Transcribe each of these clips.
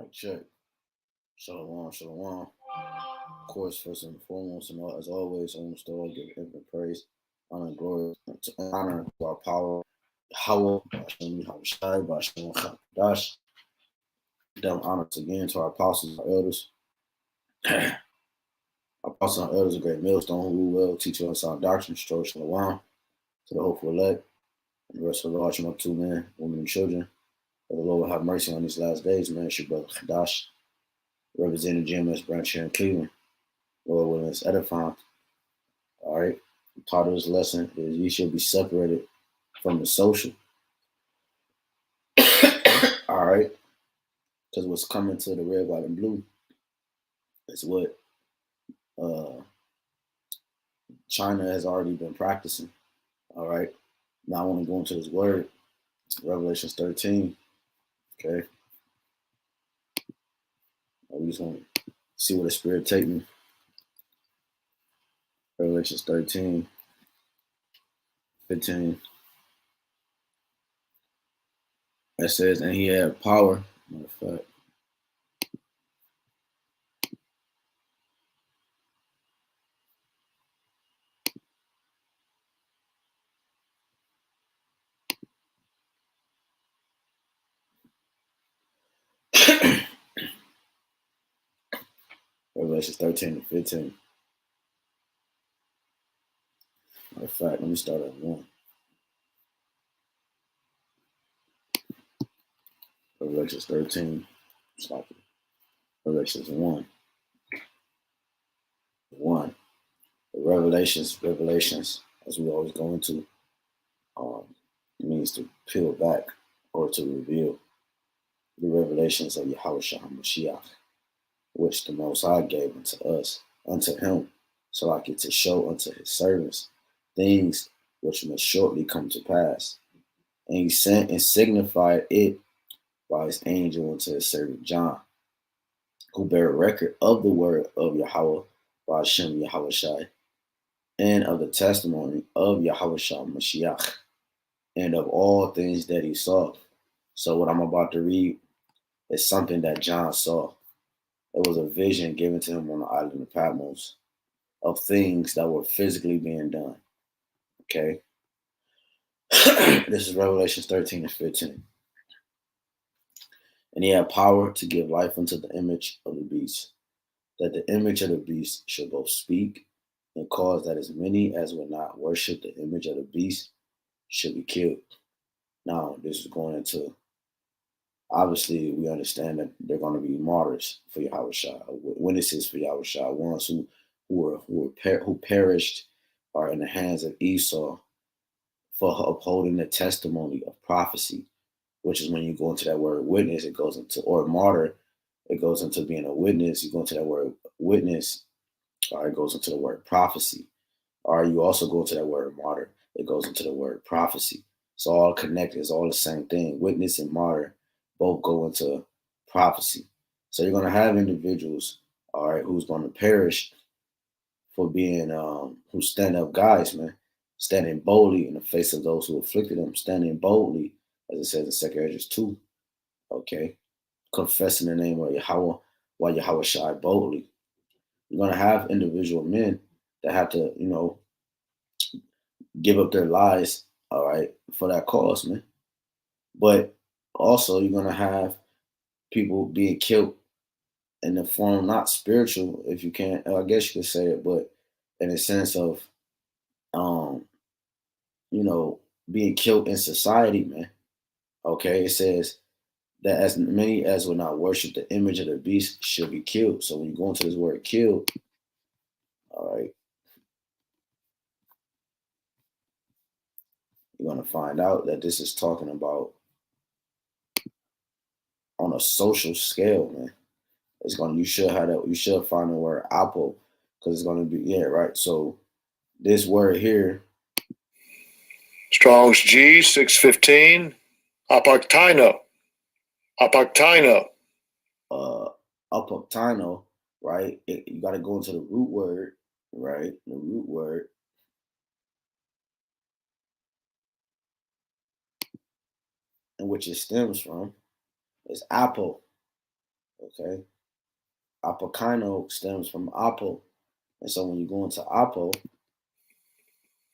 Mic check. Shalom, shalom. Of course, first and foremost, and as always, on the store, give infinite praise, honor, and glory, honor to our power. YAHAWAH, BAHASHAM, YAHAWASHI, BAHASHAM, HAQADASH. Done honors again to our apostles, our elders. Our apostles and our elders, a great millstone who rule well, teach us sound doctrine, stroll shalom to the hopeful elect, and the rest of the Rawchaa, two men, women, and children. That the Lord will have mercy on these last days, man. It's your brother HAQADASH, representing GMS branch here in Cleveland. Lord willing, it's edifying. All right. Part of this lesson is you should be separated from the social. All right. Because what's coming to the red, white, and blue is what China has already been practicing. All right. Now I want to go into this word, Revelation 13. Okay. We just want to see where the Spirit take me. Revelation 13, 15. It says, and he had power. Matter of fact. Revelation 13 and 15. Matter of fact, let me start at 1. Revelation 13. Stop it. Revelation 1. 1. The revelations, as we always go into, it means to peel back or to reveal the revelations of Yahawashi HaMashiach, which the Most High gave unto him, so like it to show unto his servants things which must shortly come to pass. And he sent and signified it by his angel unto his servant John, who bear record of the word of Yahawah, BAHASHAM, Yahawashi, and of the testimony of Yahawashi Mashiach, and of all things that he saw. So what I'm about to read is something that John saw. It was a vision given to him on the island of Patmos of things that were physically being done. Okay? This is Revelation 13 and 15. And he had power to give life unto the image of the beast, that the image of the beast should both speak and cause that as many as would not worship the image of the beast should be killed. Now, this is going into, obviously, we understand that they're going to be martyrs for Yahawashi, witnesses for Yahawashi, ones who perished are in the hands of Esau for upholding the testimony of prophecy, which is when you go into that word witness, it goes into, or martyr, it goes into being a witness. You go into that word witness, or it goes into the word prophecy. Or you also go to that word martyr, it goes into the word prophecy. It's all connected, it's all the same thing. Witness and martyr both go into prophecy. So you're going to have individuals, all right, who's going to perish for being, who stand up guys, man, standing boldly in the face of those who afflicted them, standing boldly, as it says in 2 Ezra 2, okay, confessing the name of Yahawah, while Yahawashi boldly. You're going to have individual men that have to, give up their lives, all right, for that cause, man. But also, you're going to have people being killed in the form, not spiritual, if you can, I guess you could say it, but in the sense of, being killed in society, man. Okay, it says that as many as will not worship the image of the beast should be killed. So when you go into this word killed, all right, you're going to find out that this is talking about on a social scale, man. You should find the word apple, because it's going to be, yeah, right. So this word here, Strong's G 615, apoctino, right? You got to go into the root word, right? The root word, and which it stems from, is apple. Okay. Apokino stems from Apo. And so when you go into Apo,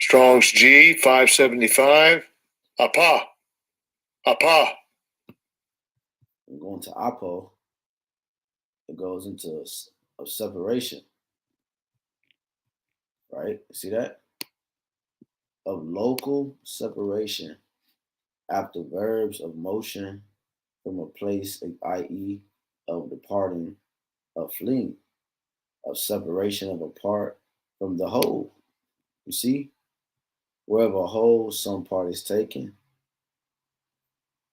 Strong's G 575. Apa. Apa. you go into Apo, it goes into a separation, right? See that? Of local separation after verbs of motion from a place, i.e., of departing, of fleeing, of separation of a part from the whole. You see? Wherever a whole, some part is taken,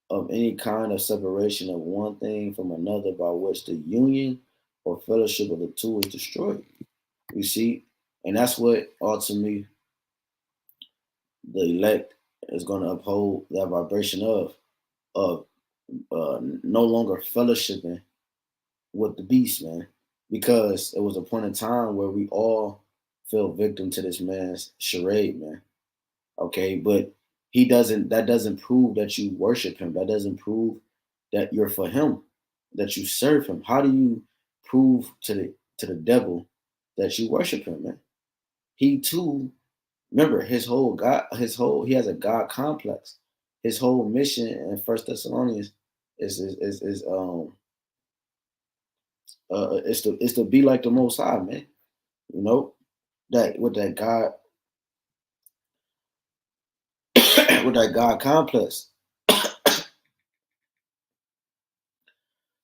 of any kind of separation of one thing from another by which the union or fellowship of the two is destroyed. You see? And that's what ultimately the elect is going to uphold that vibration of no longer fellowshipping with the beast, man. Because it was a point in time where we all fell victim to this man's charade, man. Okay, but he doesn't that doesn't prove that you worship him. That doesn't prove that you're for him, that you serve him. How do you prove to the devil that you worship him, man? He too, remember he has a God complex. His whole mission in First Thessalonians is to be like the Most High, man. You know that with that God with that God complex.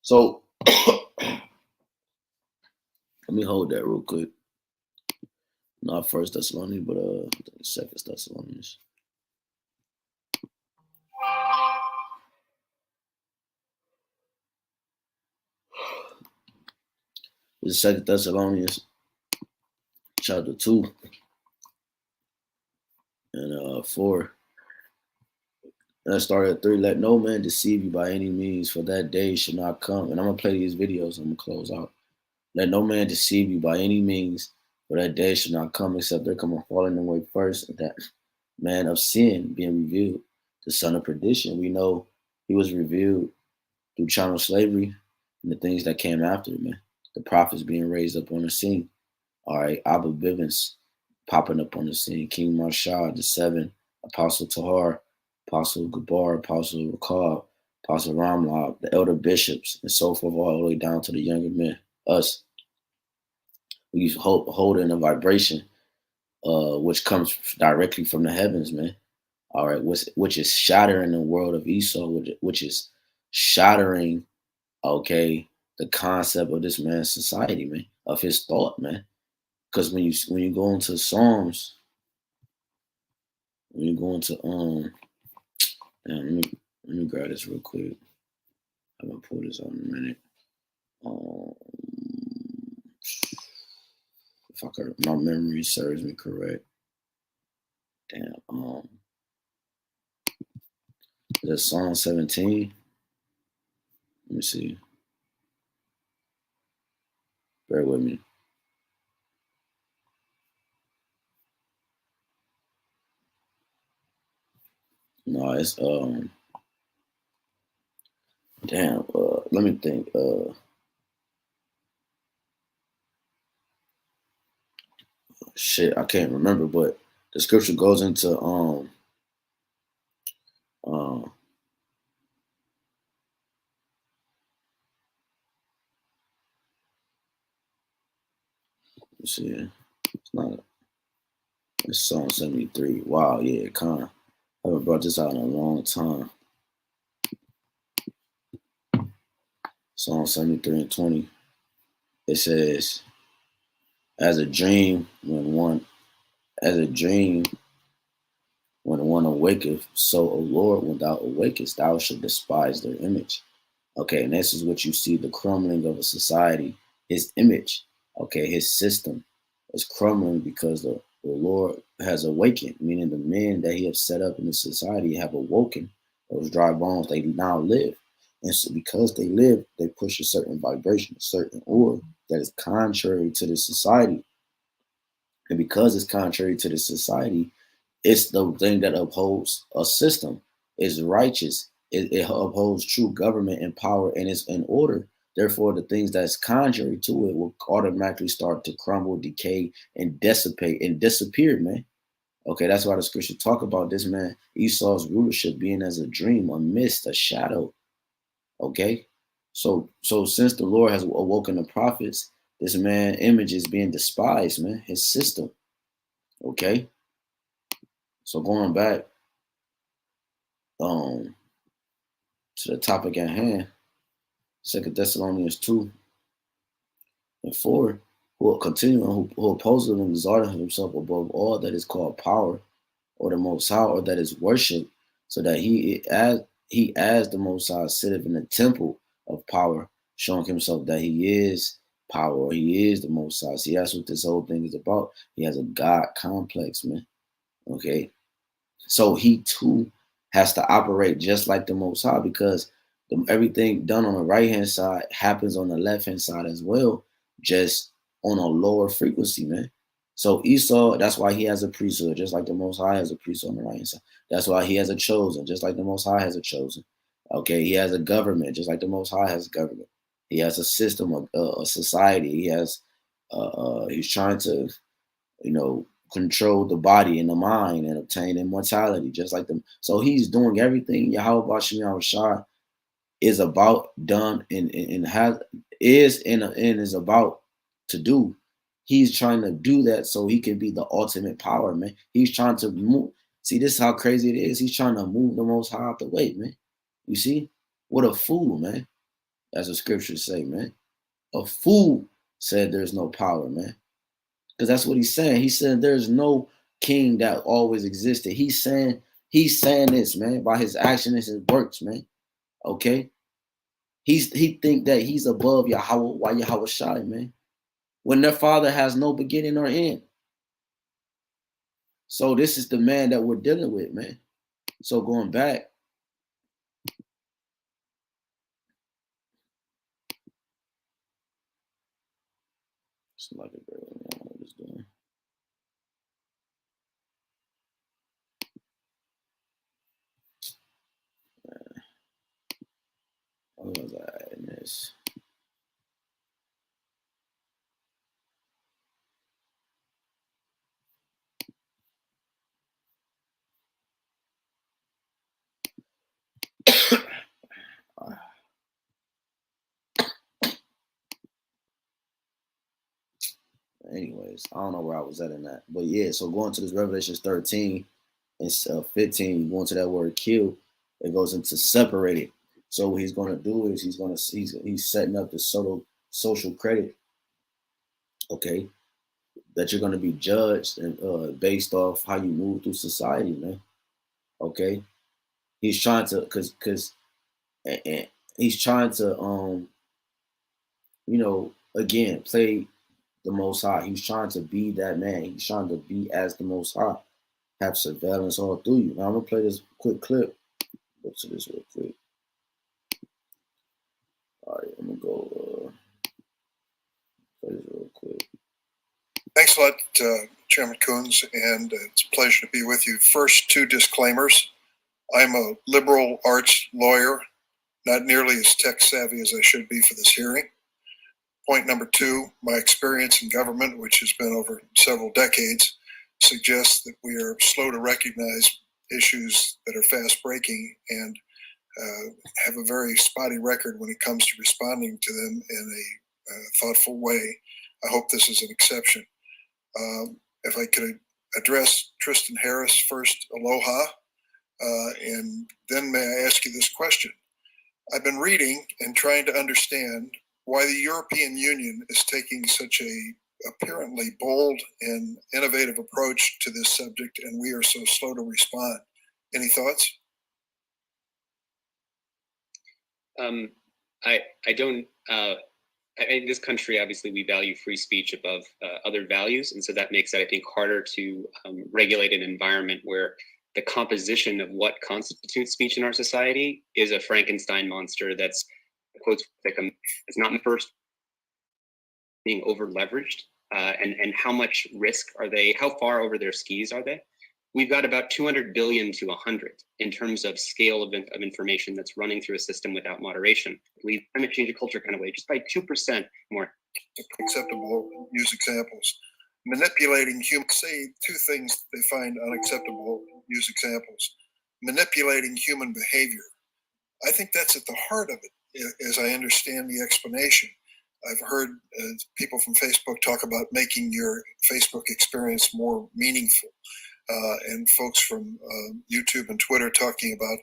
So let me hold that real quick. Not First Thessalonians, but Second Thessalonians. This is Second Thessalonians, chapter 2 and 4. And I started at 3. Let no man deceive you by any means, for that day shall not come. And I'm gonna play these videos. I'm gonna close out. Let no man deceive you by any means, for that day shall not come except there come a falling away first, and that man of sin being revealed, the son of perdition. We know he was revealed through chattel slavery and the things that came after it, man. The prophets being raised up on the scene. All right, Abba Bivens popping up on the scene. King Marshal, the 7, Apostle Tahar, Apostle Gabar, Apostle Rakab, Apostle Ramlab, the elder bishops, and so forth, all the way down to the younger men, us. We holding a vibration, which comes directly from the heavens, man. All right, which is shattering the world of Esau, which is shattering, okay, the concept of this man's society, man, of his thought, man. Because when you go into Psalms, when you go into let me grab this real quick. I'm gonna pull this out in a minute. If my memory serves me correct. Damn. That's Psalm 17. Let me see. Bear with me. No, it's damn. Let me think. Shit, I can't remember, but the scripture goes into let's see. It's not. It's Psalm 73. Wow, yeah, kind of. I haven't brought this out in a long time. Psalm 73 and 20. It says, as a dream when one awaketh, so, O Lord, when thou awakest, thou shalt despise their image. Okay, and this is what you see, the crumbling of a society, his image, okay, his system is crumbling because the Lord has awakened, meaning the men that he has set up in the society have awoken. Those dry bones, they now live. And so because they live, they push a certain vibration, a certain aura that is contrary to the society. And because it's contrary to the society, it's the thing that upholds a system. It's righteous. It upholds true government and power, and it's in order. Therefore, the things that's contrary to it will automatically start to crumble, decay, and dissipate and disappear, man. Okay, that's why the scripture talk about this man, Esau's rulership being as a dream, a mist, a shadow. Okay. So since the Lord has awoken the prophets, this man image is being despised, man, his system. Okay. So going back to the topic at hand, 2 Thessalonians 2:4, who will continue who opposes and exalted himself above all that is called power, or the Most High, or that is worship, so that he as the Most High sitteth in the temple of power, showing himself that he is power, or he is the Most High. See, that's what this whole thing is about. He has a God complex, man. Okay, so he too has to operate just like the Most High, because everything done on the right hand side happens on the left hand side as well, just on a lower frequency, man. So Esau, that's why he has a priesthood, just like the Most High has a priesthood on the right hand side. That's why he has a chosen, just like the Most High has a chosen. Okay, he has a government, just like the Most High has a government. He has a system of a society. He has, he's trying to, control the body and the mind and obtain immortality, just like them. So he's doing everything YAHWASHI is about, done, and has is and is about to do. He's trying to do that so he can be the ultimate power, man. He's trying to move. See, this is how crazy it is. He's trying to move the Most High out the way, man. You see? What a fool, man. As the scriptures say, man. A fool said there's no power, man. Because that's what he's saying. He said there's no king that always existed. He's saying this, man, by his action and his works, man. Okay? He think that he's above Yahweh, why Yahawashai, man. When their father has no beginning or end. So this is the man that we're dealing with, man. So going back, it's like a girl, I don't know what it's doing. What was I in this? Anyways, I don't know where I was at in that. But yeah, so going to this Revelations 13 and 15, going to that word kill, it goes into separated. So what he's going to do is he's setting up the social credit, okay, that you're going to be judged and based off how you move through society, man. Okay, he's trying to because he's trying to again play the Most High. He's trying to be that man. He's trying to be as the Most High, have surveillance all through you. Now I'm gonna play this quick clip. Go to this real quick. All right, I'm gonna go play this real quick. Thanks a lot, Chairman Coons, and it's a pleasure to be with you. First, two disclaimers. I'm a liberal arts lawyer, not nearly as tech savvy as I should be for this hearing. Point number two, my experience in government, which has been over several decades, suggests that we are slow to recognize issues that are fast breaking and have a very spotty record when it comes to responding to them in a thoughtful way. I hope this is an exception. If I could address Tristan Harris first, aloha, and then may I ask you this question? I've been reading and trying to understand why the European Union is taking such a apparently bold and innovative approach to this subject, and we are so slow to respond. Any thoughts? I don't. In this country, obviously, we value free speech above other values, and so that makes it, I think, harder to regulate an environment where the composition of what constitutes speech in our society is a Frankenstein monster that's, quotes, it's not first being over leveraged, and how much risk are they, how far over their skis are they? We've got about 200 billion to 100 in terms of scale of information that's running through a system without moderation. We climate change a culture kind of way, just by 2% more. Acceptable use examples. Manipulating human, say two things they find unacceptable use examples. Manipulating human behavior. I think that's at the heart of it, as I understand the explanation. I've heard people from Facebook talk about making your Facebook experience more meaningful. And folks from YouTube and Twitter talking about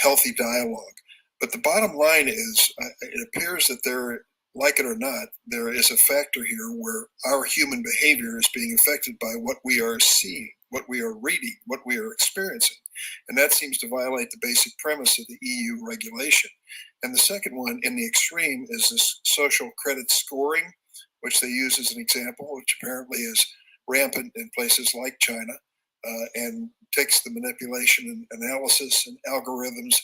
healthy dialogue. But the bottom line is, it appears that there, like it or not, there is a factor here where our human behavior is being affected by what we are seeing, what we are reading, what we are experiencing. And that seems to violate the basic premise of the EU regulation. And the second one, in the extreme, is this social credit scoring, which they use as an example, which apparently is rampant in places like China. And takes the manipulation and analysis and algorithms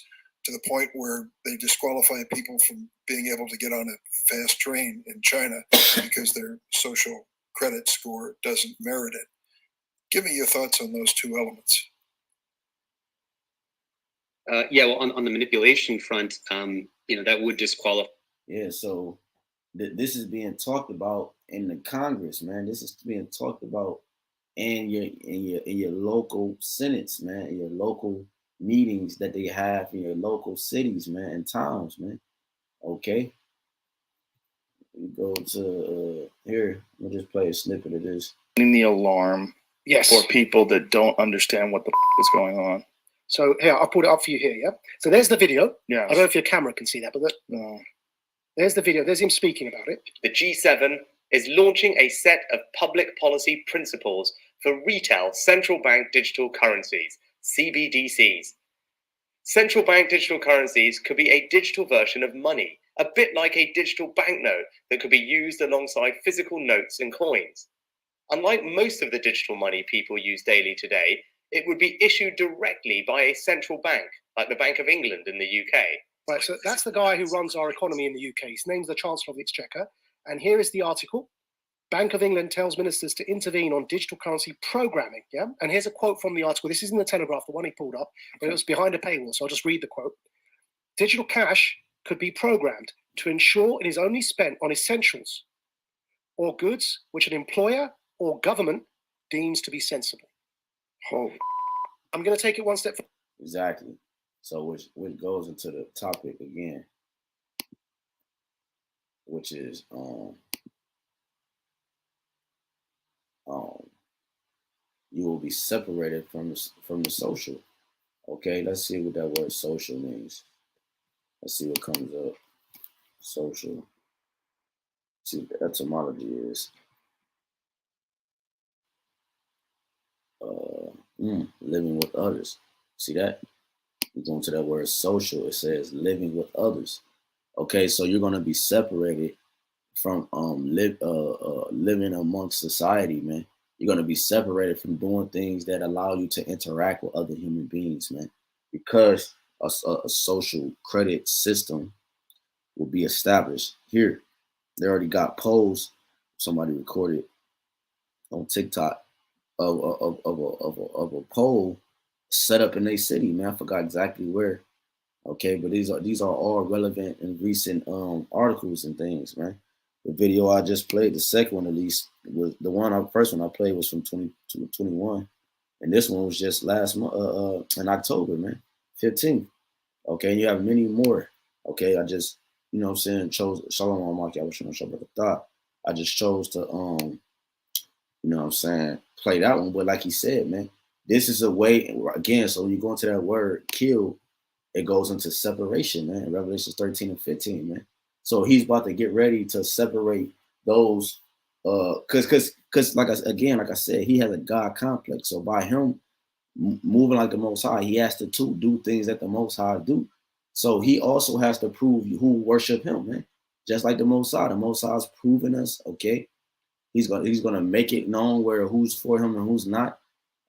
to the point where they disqualify people from being able to get on a fast train in China because their social credit score doesn't merit it. Give me your thoughts on those two elements. Yeah, well, on the manipulation front, that would disqualify. Yeah, so this is being talked about in the Congress, man. This is being talked about in your local senates, man, in your local meetings that they have in your local cities, man, and towns, man. Okay. We go to here. We'll just play a snippet of this. The alarm, yes, for people that don't understand what the is going on. So here, I'll put it up for you here. Yeah. So there's the video. Yeah. I don't know if your camera can see that, but no. There's the video. There's him speaking about it. The G7 is launching a set of public policy principles for retail central bank digital currencies, CBDCs. Central bank digital currencies could be a digital version of money, a bit like a digital banknote that could be used alongside physical notes and coins. Unlike most of the digital money people use daily today, it would be issued directly by a central bank, like the Bank of England in the UK. Right, so that's the guy who runs our economy in the UK. His name's the Chancellor of the Exchequer. And here is the article. Bank of England tells ministers to intervene on digital currency programming. Yeah. And here's a quote from the article. This is in the Telegraph, the one he pulled up, but it was behind a paywall. So I'll just read the quote. Digital cash could be programmed to ensure it is only spent on essentials or goods which an employer or government deems to be sensible. Oh. I'm going to take it one step further. Exactly. So which goes into the topic again, which is you will be separated from the social. Okay, let's see what that word social means. Let's see what comes up. Social. See what the etymology is. Living with others. See that? You go into that word social, it says living with others. Okay, so you're gonna be separated from living amongst society, man. You're gonna be separated from doing things that allow you to interact with other human beings, man. Because a social credit system will be established. Here, they already got polls. Somebody recorded on TikTok of a poll set up in their city, man. I forgot exactly where. Okay, but these are all relevant and recent articles and things, man. The video I just played, the second one at least, was the first one I played was from 2021, and this one was just last month, in October, man, 15th. Okay, and you have many more. Okay, I just, you know what I'm saying, chose Shalom Almaki. I was trying to show the thought. I just chose to you know what I'm saying, play that one. But like he said, man, this is a way, again, so when you go into that word kill, it goes into separation, man. Revelation 13 and 15, man. So he's about to get ready to separate those, cause like I said, he has a God complex. So by him moving like the Most High, he has to too do things that the Most High do. So he also has to prove who worship him, man. Just like the Most High. The Most High is proving us, okay? He's gonna make it known where who's for him and who's not,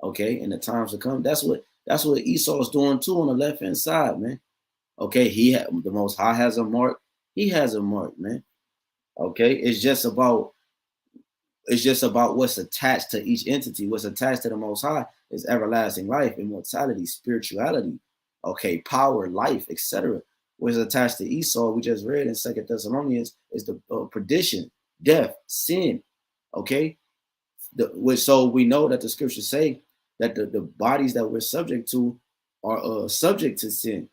okay? In the times to come. That's what Esau is doing too on the left hand side, man. Okay, the Most High has a mark. He has a mark, man. Okay, it's just about It's just about what's attached to each entity. What's attached to the Most High is everlasting life, immortality, spirituality, okay, power, life, etc. What's attached to Esau, we just read in 2 Thessalonians, is the perdition, death, sin, okay? So we know that the scriptures say that the bodies that we're subject to are subject to sin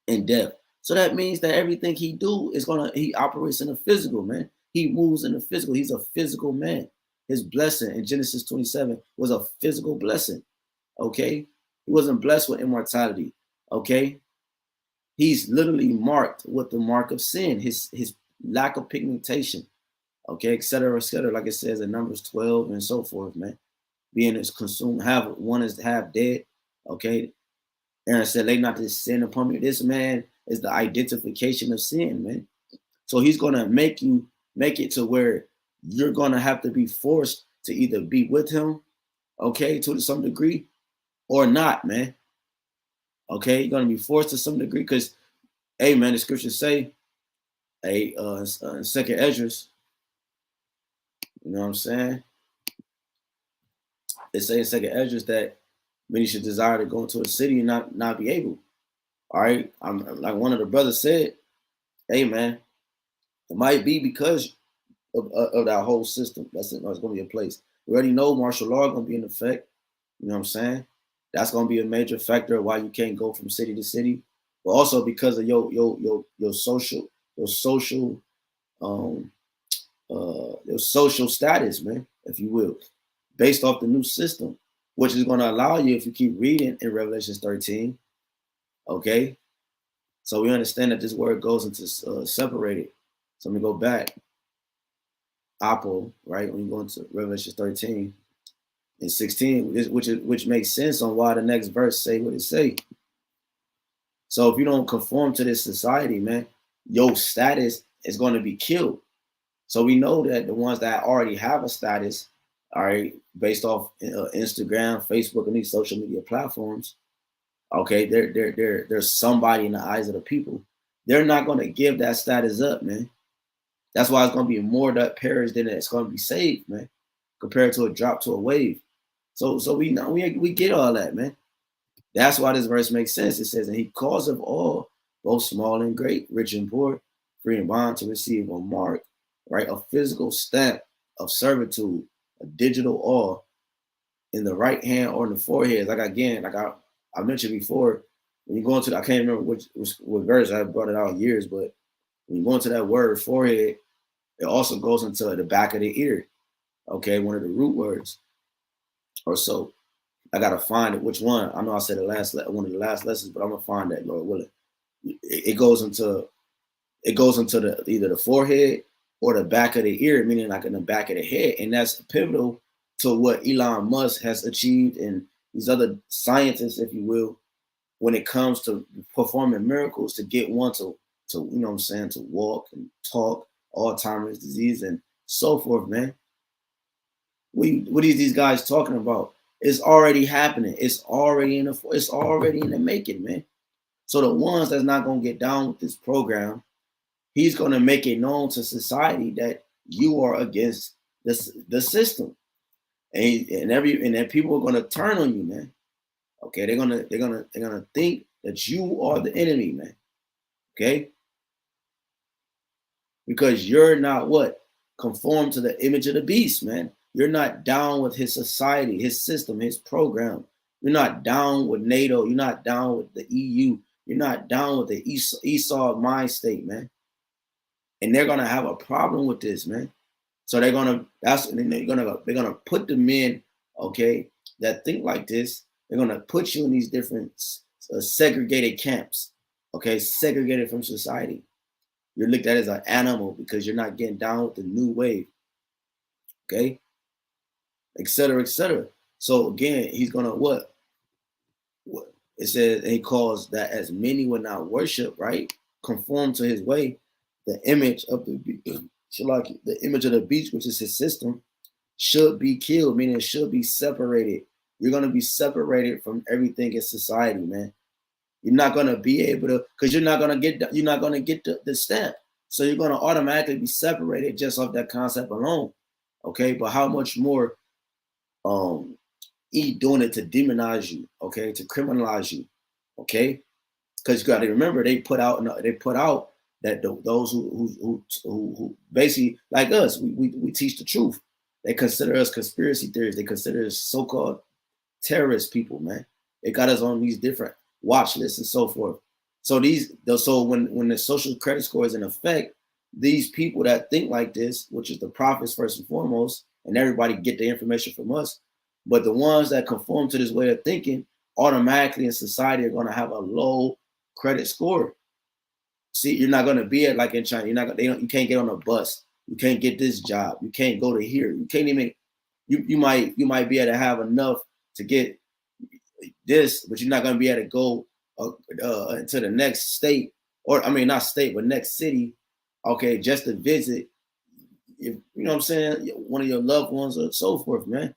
and death. So that means that everything he do is he operates in the physical, man. He moves in the physical. He's a physical man. His blessing in Genesis 27 was a physical blessing, okay? He wasn't blessed with immortality, okay? He's literally marked with the mark of sin, his lack of pigmentation, okay, et cetera, like it says in Numbers 12 and so forth, man. Being is consumed, one is half dead, okay? Aaron said, lay not this sin upon me. This man is the identification of sin, man. So he's gonna make it to where you're gonna have to be forced to either be with him, okay, to some degree, or not, man. Okay, you're gonna be forced to some degree, because, hey, man, the scriptures say, hey, in Second Esdras, you know what I'm saying? It says in Second Esdras that many should desire to go into a city and not be able. All right, I'm like one of the brothers said, hey, man, it might be because of that whole system. It's going to be a place. We already know martial law is going to be in effect. You know what I'm saying? That's going to be a major factor of why you can't go from city to city, but also because of your social status, man, if you will, based off the new system, which is going to allow you, if you keep reading in Revelation 13, okay? So we understand that this word goes into separated. So let me go back. Apo, right? When you go into Revelation 13 and 16, which makes sense on why the next verse say what it say. So if you don't conform to this society, man, your status is going to be killed. So we know that the ones that already have a status, all right, based off Instagram, Facebook, and these social media platforms, okay, they're somebody in the eyes of the people. They're not going to give that status up, man. That's why it's going to be more that perish than it's going to be saved, man, compared to a drop to a wave. So we know we get all that, man. That's why this verse makes sense. It says, and he causeth all, both small and great, rich and poor, free and bond, to receive a mark, right? A physical stamp of servitude, a digital awe in the right hand or in the forehead. Like I mentioned before, when you go into, I can't remember what verse, I brought it out in years, but when you go into that word forehead, it also goes into the back of the ear, okay? One of the root words or so. I got to find it, which one. I know I said one of the last lessons, but I'm going to find that, Lord willing. It goes into either the forehead or the back of the ear, meaning like in the back of the head. And that's pivotal to what Elon Musk has achieved and these other scientists, if you will, when it comes to performing miracles to get one to you know what I'm saying, to walk and talk, Alzheimer's disease and so forth, man. What are these guys talking about? It's already happening. It's already in the making, man. So the ones that's not gonna get down with this program, he's gonna make it known to society that you are against the system, and then people are gonna turn on you, man. Okay, they're gonna think that you are the enemy, man. Okay, because you're not conform to the image of the beast, man. You're not down with his society, his system, his program. You're not down with NATO. You're not down with the EU. You're not down with the Esau mind state, man. And they're gonna have a problem with this, man. So they're gonna put the men, okay, that think like this. They're gonna put you in these different segregated camps, okay, segregated from society. You're looked at as an animal because you're not getting down with the new wave, okay, et cetera, et cetera. So again, he's gonna what it says, he calls that as many will not worship, right, conform to his way, the image of the image of the beast, which is his system, should be killed, meaning it should be separated. You're gonna be separated from everything in society, man. You're not gonna be able to, because you're not gonna get the stamp. So you're gonna automatically be separated just off that concept alone. Okay, but how much more he doing it to demonize you, okay, to criminalize you, okay? Because you got to remember they put out that those who basically like us, we teach the truth. They consider us conspiracy theorists. They consider us so-called terrorist people, man. They got us on these different watch lists and so forth. So when the social credit score is in effect, these people that think like this, which is the prophets first and foremost, and everybody get the information from us, but the ones that conform to this way of thinking automatically in society are going to have a low credit score. See, you're not going to be at like in China. You can't get on a bus. You can't get this job. You can't go to here. You can't even. You might be able to have enough to get this, but you're not going to be able to go to the next state, or I mean not state, but next city. Okay, just to visit. If you know what I'm saying, one of your loved ones or so forth, man.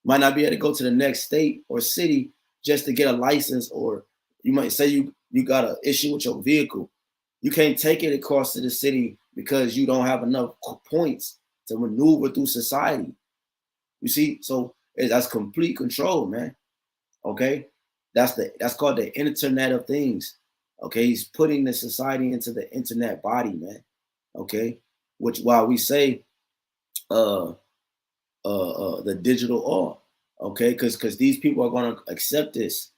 Might not be able to go to the next state or city just to get a license, or you might say you got an issue with your vehicle. You can't take it across to the city because you don't have enough points to maneuver through society. You see, so that's complete control, man. Okay, that's called the Internet of Things. Okay, he's putting the society into the internet body, man. Okay, which while we say the digital all, okay, because these people are going to accept this,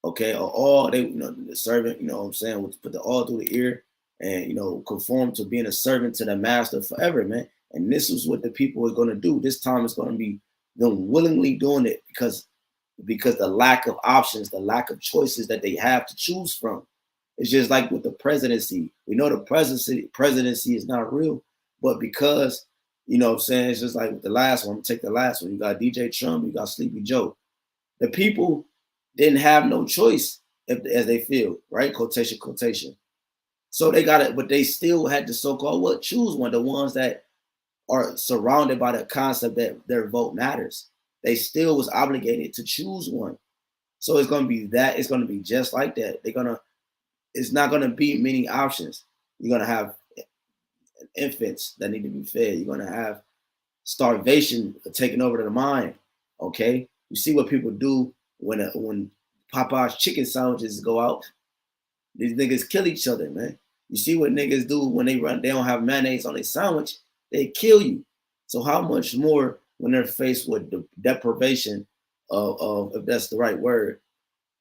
okay, or all they, the servant, you know what I'm saying, would put the all through the ear and conform to being a servant to the master forever, man. And this is what the people are going to do. This time it's going to be them willingly doing it because the lack of options, the lack of choices that they have to choose from. It's just like with the presidency. We know the presidency is not real, but because you know what I'm saying, it's just like with the last one. I'm gonna take the last one. You got DJ Trump, you got Sleepy Joe. The people didn't have no choice as they feel, right? Quotation. So they got it, but they still had to so-called choose one, the ones that are surrounded by the concept that their vote matters. They still was obligated to choose one. So it's gonna be that, it's gonna be just like that. It's not gonna be many options. You're gonna have infants that need to be fed. You're gonna have starvation taking over the mind. Okay, you see what people do when Popeye's chicken sandwiches go out. These niggas kill each other, man. You see what niggas do when they don't have mayonnaise on their sandwich, they kill you. So how much more when they're faced with the deprivation of if that's the right word,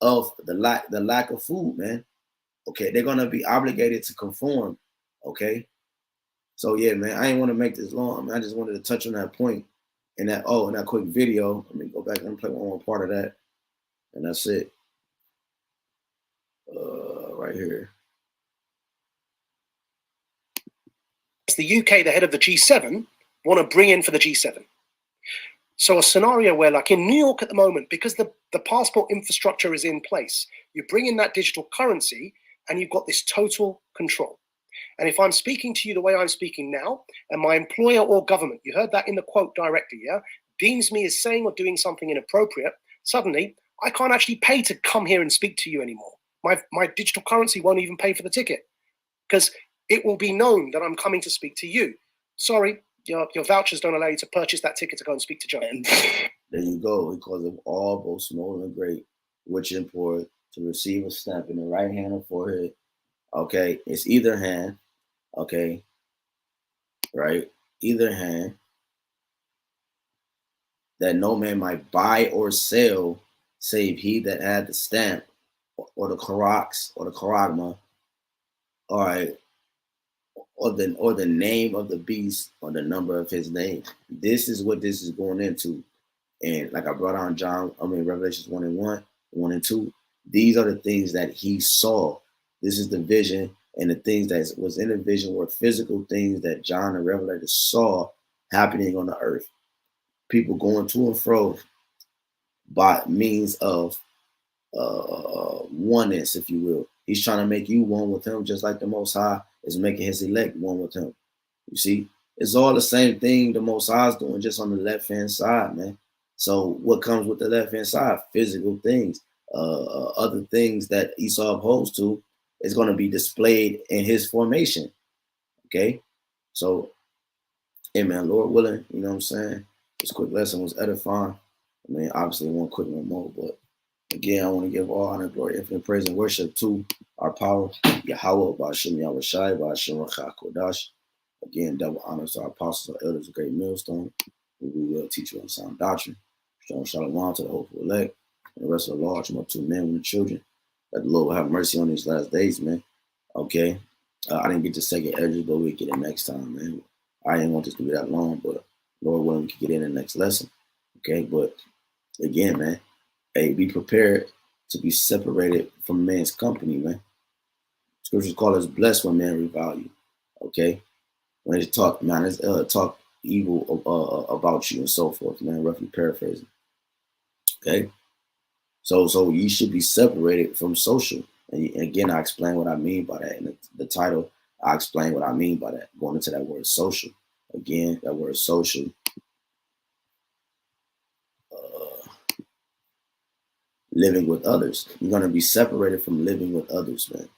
of the lack of food, man. Okay, they're gonna be obligated to conform. Okay. So yeah, man, I ain't want to make this long. I just wanted to touch on that point in that quick video. Let me go back and play one more part of that, and that's it. Right here. It's the UK, the head of the G7, want to bring in for the G7. So a scenario where, like in New York at the moment, because the passport infrastructure is in place, you bring in that digital currency and you've got this total control. And if I'm speaking to you the way I'm speaking now, and my employer or government, you heard that in the quote directly, yeah, deems me as saying or doing something inappropriate, suddenly I can't actually pay to come here and speak to you anymore. My digital currency won't even pay for the ticket because it will be known that I'm coming to speak to you. Sorry, your vouchers don't allow you to purchase that ticket to go and speak to Joe. There you go. Because of all both small and great, which import to receive a stamp in the right hand or forehead. Okay, it's either hand. Okay, right? Either hand, that no man might buy or sell, save he that had the stamp, or the Karax, or the Karagma, all right, or the name of the beast, or the number of his name. This is what this is going into. And like I brought on Revelations 1 and 2. These are the things that he saw. This is the vision. And the things that was in the vision were physical things that John the Revelator saw happening on the earth. People going to and fro by means of oneness, if you will. He's trying to make you one with him, just like the Most High is making his elect one with him. You see, it's all the same thing the Most High is doing, just on the left-hand side, man. So what comes with the left-hand side? Physical things, other things that Esau upholds to, is going to be displayed in his formation. Okay, so Hey, man, Lord willing, you know what I'm saying? This quick lesson was edifying. I mean, obviously, one quick one more, but again, I want to give all honor, glory, infinite praise, and worship to our power, Yahawah, BAHASHAM, YAHAWASHI, BAHASHAM, HAQADASH. Again, double honors to our apostles, our elders, a great millstone, who we will teach you on sound doctrine. Shalom to the hopeful elect, and the rest of the large, more to men and children. That the Lord will have mercy on these last days, man. Okay? I didn't get to second edges, but we'll get it next time, man. I didn't want this to be that long, but Lord willing, we can get in the next lesson. Okay? But again, man, hey, be prepared to be separated from man's company, man. Scriptures call us blessed when man revile you. Okay? When they talk, man, it's talk evil about you and so forth, man, roughly paraphrasing. Okay? So you should be separated from social. And again, I explain what I mean by that. In the title, I explain what I mean by that. Going into that word social. Again, that word social. Living with others. You're going to be separated from living with others, man.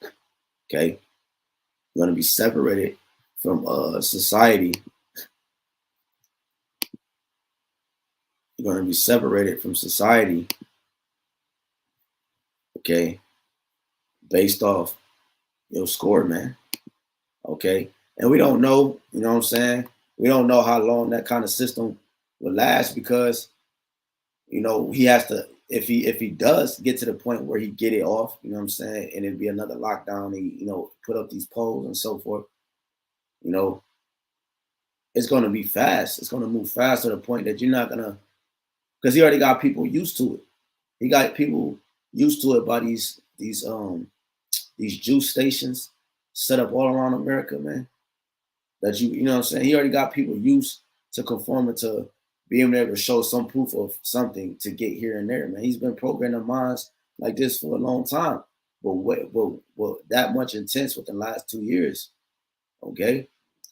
Okay? You're going to be separated from society. You're going to be separated from society, okay, based off your score, man. Okay? And we don't know, you know what I'm saying? We don't know how long that kind of system will last because, you know, he has to, if he does get to the point where he get it off, you know what I'm saying, and it'd be another lockdown, he, you know, put up these polls and so forth, you know, it's going to be fast. It's going to move fast to the point that you're not going to, because he already got people used to it. He got people used to it by these juice stations set up all around America, man. That you know what I'm saying? He already got people used to conforming to being able to show some proof of something to get here and there, man. He's been programming minds like this for a long time. But what that much intense within the last 2 years. Okay?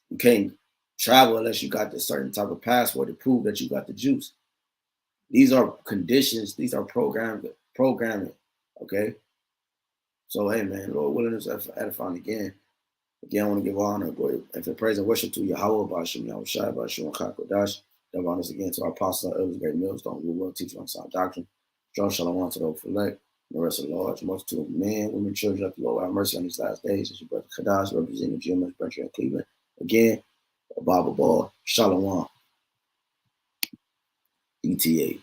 You can't travel unless you got this certain type of passport to prove that you got the juice. These are conditions, these are programming. Okay? So hey man, Lord willing is edifying again. Again, I want to give honor, glory, and praise and worship to Yahawah, BAHASHAM, YAHAWASHI, BAHASHAM, HAQADASH. Double honors again to our apostles, our elders, great millstone, who will teach you on sound doctrine. Shalom to the hopeful elect, and the rest of the large multitude of men, women, children, that the Lord have mercy on these last days. As your brother Kadash, representing GMS, Brentry, and Cleveland. Again, a Bible ball. Shalom. ETA.